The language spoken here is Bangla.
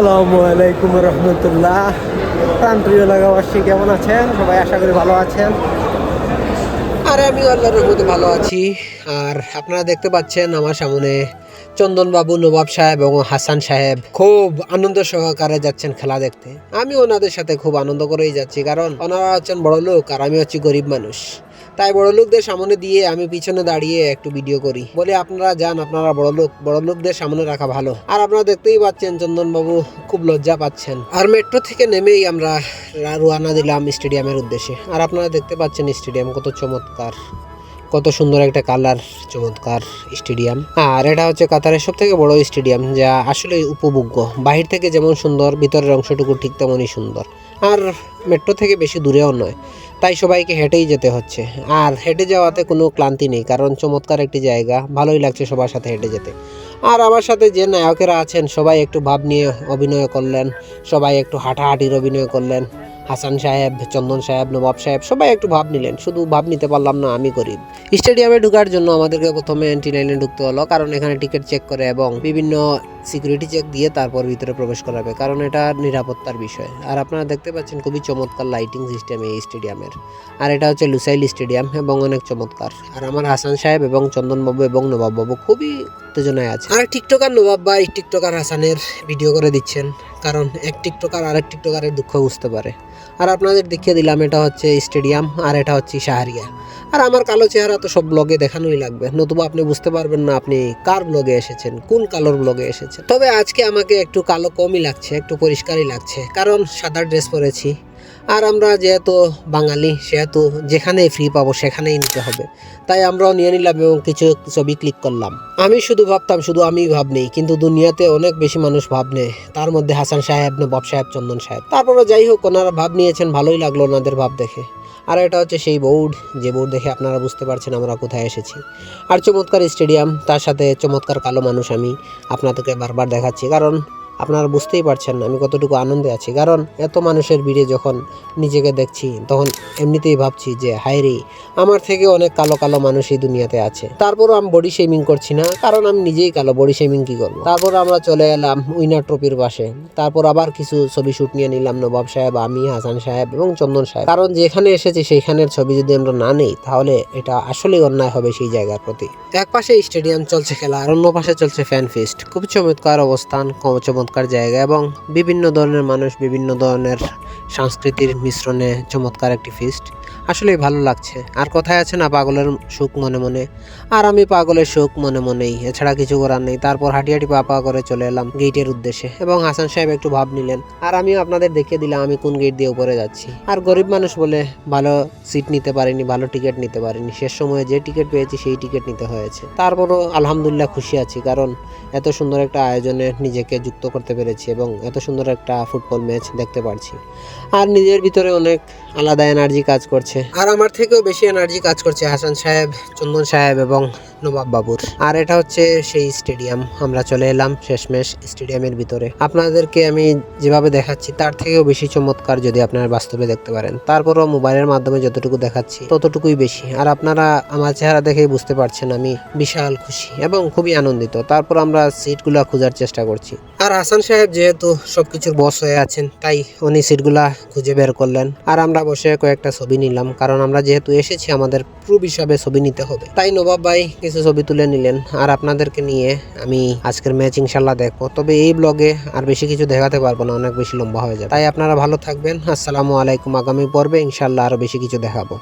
আসসালামু আলাইকুম রহমতুল্লাহ। প্রাণপ্রিয় এলাকাবাসী কেমন আছেন সবাই? আশা করি ভালো আছেন। আর আমি আল্লাহর রহমতে ভালো আছি। আর আপনারা দেখতে পাচ্ছেন আমার সামনে চন্দন বাবু, নবাব সাহেব এবং হাসান সাহেব খুব আনন্দ সহকারে যাচ্ছেন খেলা দেখতে। আমি ওনাদের সাথে খুব আনন্দ করেই যাচ্ছি, কারণ ওনারা হচ্ছেন বড় লোক আর আমি হচ্ছি গরিব মানুষ। তাই বড় লোকদের সামনে দিয়ে আমি পিছনে দাঁড়িয়ে একটু ভিডিও করি, বলে আপনারা যান, আপনারা বড় লোকদের সামনে রাখা ভালো। আর আপনারা দেখতেই পাচ্ছেন চন্দন বাবু খুব লজ্জা পাচ্ছেন। আর মেট্রো থেকে নেমেই আমরা রওনা দিলাম স্টেডিয়ামের উদ্দেশ্যে। আর আপনারা দেখতে পাচ্ছেন স্টেডিয়াম কত চমৎকার, কত সুন্দর একটা কালার, চমৎকার স্টেডিয়াম। আর এটা হচ্ছে কাতারের সব থেকে বড় স্টেডিয়াম, যা আসলে উপভোগ্য। বাহির থেকে যেমন সুন্দর, ভিতরের অংশটুকু ঠিক তেমনই সুন্দর। আর মেট্রো থেকে বেশি দূরেও নয়, তাই সবাইকে হেঁটেই যেতে হচ্ছে। আর হেঁটে যাওয়াতে কোনো ক্লান্তি নেই, কারণ চমৎকার একটি জায়গা, ভালোই লাগছে সবার সাথে হেঁটে যেতে। আর আমার সাথে যে নায়কেরা আছেন সবাই একটু ভাব নিয়ে অভিনয় করলেন, সবাই একটু হাঁটাহাঁটির অভিনয় করলেন। হাসান সাহেব, চন্দন সাহেব, নবাব সাহেব সবাই একটু ভাব নিলেন। শুধু ভাব নিতে পারলাম না আমি গরিব। স্টেডিয়ামে ঢোকার জন্য আমাদেরকে প্রথমে এন্ট্রি লাইনে ঢুকতে হলো, কারণ এখানে টিকিট চেক করে এবং বিভিন্ন সিকিউরিটি চেক দিয়ে তারপর ভিতরে প্রবেশ করাবে, কারণ এটা নিরাপত্তার বিষয়। আর আপনারা দেখতে পাচ্ছেন খুবই চমৎকার লাইটিং সিস্টেম এই স্টেডিয়ামের। আর এটা হচ্ছে লুসাইল স্টেডিয়াম এবং অনেক চমৎকার। আর আমার হাসান সাহেব এবং চন্দনবাবু এবং নবাববাবু খুবই উত্তেজনায় আছে। আর টিকটকার নবাব ভাই টিকটকার হাসানের ভিডিও করে দিচ্ছেন, কারণ এক টিকটকার আরেক টিকটকারের দুঃখ বুঝতে পারে। আর আপনাদের দেখিয়ে দিলাম এটা হচ্ছে স্টেডিয়াম আর এটা হচ্ছে শাহরিয়া। আর আমার কালো চেহারা তো সব ব্লগে দেখানোই লাগবে, নতুবা আপনি বুঝতে পারবেন না আপনি কার ব্লগে এসেছেন, কোন কালোর ব্লগে এসেছেন। তবে আজকে আমাকে একটু কালো কমই লাগছে, একটু পরিষ্কারই লাগছে, কারণ সাদা ড্রেস পরেছি। আর আমরা যেহেতু বাঙালি, সেহেতু যেখানেই ফ্রি পাবো সেখানেই নিতে হবে, তাই আমরাও নিয়ে নিলাম এবং কিছু ছবি ক্লিক করলাম। আমি শুধু ভাবতাম শুধু আমিই ভাব নেই, কিন্তু দুনিয়াতে অনেক বেশি মানুষ ভাব নেয়, তার মধ্যে হাসান সাহেব, নবাব সাহেব, চন্দন সাহেব। তারপরে যাই হোক, ওনারা ভাব নিয়েছেন, ভালোই লাগলো ওনাদের ভাব দেখে। আর এটা হচ্ছে সেই বোর্ড, যে বোর্ড দেখে আপনারা বুঝতে পারছেন আমরা কোথায় এসেছি। আর চমৎকার স্টেডিয়াম, তার সাথে চমৎকার কালো মানুষ আমি আপনাদেরকে বারবার দেখাচ্ছি, কারণ আপনারা বুঝতেই পারছেন আমি কতটুকু আনন্দে আছি। কারণ এত মানুষের ভিড়ে যখন নিজেকে দেখছি, তখন এমনিতেই ভাবছি যে হায়রে, আমার থেকে অনেক কালো কালো মানুষ এই দুনিয়াতে আছে। তারপরও আমি বডি শেমিং করছি না, কারণ আমি নিজেই কালো, বডি শেমিং কি করবো। তারপর আমরা চলে এলাম উইনার ট্রফির পাশে। তারপর আবার কিছু ছবি শুট নিয়ে নিলাম, নবাব সাহেব, আমি, হাসান সাহেব এবং চন্দন সাহেব। কারণ যেখানে এসেছি সেইখানের ছবি যদি আমরা না নেই, তাহলে এটা আসলেই অন্যায় হবে সেই জায়গার প্রতি। এক পাশে স্টেডিয়াম চলছে খেলা, আর অন্য পাশে চলছে ফ্যান ফিস্ট। খুব চমৎকার অবস্থান, চমৎকার জায়গা এবং বিভিন্ন ধরনের মানুষ, বিভিন্ন ধরনের সংস্কৃতির মিশ্রণে চমৎকার একটি ফিস্ট। আসলেই ভালো লাগছে। আর কথায় আছে না, পাগলের সুখ মনে মনে, আর আমি পাগলের সুখ মনে মনেই, এছাড়া কিছু করার নেই। তারপর হাঁটি হাঁটি পা করে চলে এলাম গেটের উদ্দেশ্যে এবং হাসান সাহেব একটু ভাব নিলেন, আর আমিও আপনাদের দেখিয়ে দিলাম আমি কোন গেট দিয়ে উপরে যাচ্ছি। আর গরিব মানুষ বলে ভালো সিট নিতে পারিনি, ভালো টিকিট নিতে পারিনি। শেষ সময়ে যে টিকিট পেয়েছি সেই টিকিট নিতে হয়েছে। তারপরও আলহামদুলিল্লাহ খুশি আছি, কারণ এত সুন্দর একটা আয়োজনে নিজেকে যুক্ত করতে পেরেছি এবং এত সুন্দর একটা ফুটবল ম্যাচ দেখতে পারছি। আর নিজের ভিতরে অনেক আলাদা এনার্জি কাজ করছে। আর আমার থেকেও বেশি এনার্জি কাজ করছে হাসান সাহেব, চন্দন সাহেব এবং নবাব বাবুর। আর এটা হচ্ছে সেই স্টেডিয়াম। আমরা চলে এলাম শেষমেশ স্টেডিয়ামের ভিতরে। আপনাদেরকে আমি যেভাবে দেখাচ্ছি তার থেকেও বেশি চমৎকার যদি আপনারা বাস্তবে দেখতে পারেন। তারপরও মোবাইলের মাধ্যমে যতটুকু দেখাচ্ছি ততটুকুই বেশি। আর আপনারা আমার চেহারা দেখেই বুঝতে পারছেন আমি বিশাল খুশি এবং খুবই আনন্দিত। তারপর আমরা সিটগুলা খোঁজার চেষ্টা করছি। আর হাসান সাহেব যেহেতু সবকিছুর বস হয়ে আছেন, তাই উনি সিটগুলা খুঁজে বের করলেন। আর আমরা বসে কয়েকটা ছবি নিলাম, কারণ আমরা যেহেতু এসেছি আমাদের প্রুফ হিসাবে ছবি নিতে হবে। তাই নবাব ভাই কিছু ছবি তুলে নিলেন। আর আপনাদেরকে নিয়ে আমি আজকের ম্যাচ ইনশাল্লাহ দেখবো। তবে এই ব্লগে আর বেশি কিছু দেখাতে পারবো না, অনেক বেশি লম্বা হয়ে যাবে। তাই আপনারা ভালো থাকবেন। আসসালামু আলাইকুম। আগামী পর্বে ইনশাল্লাহ আরো বেশি কিছু দেখাবো।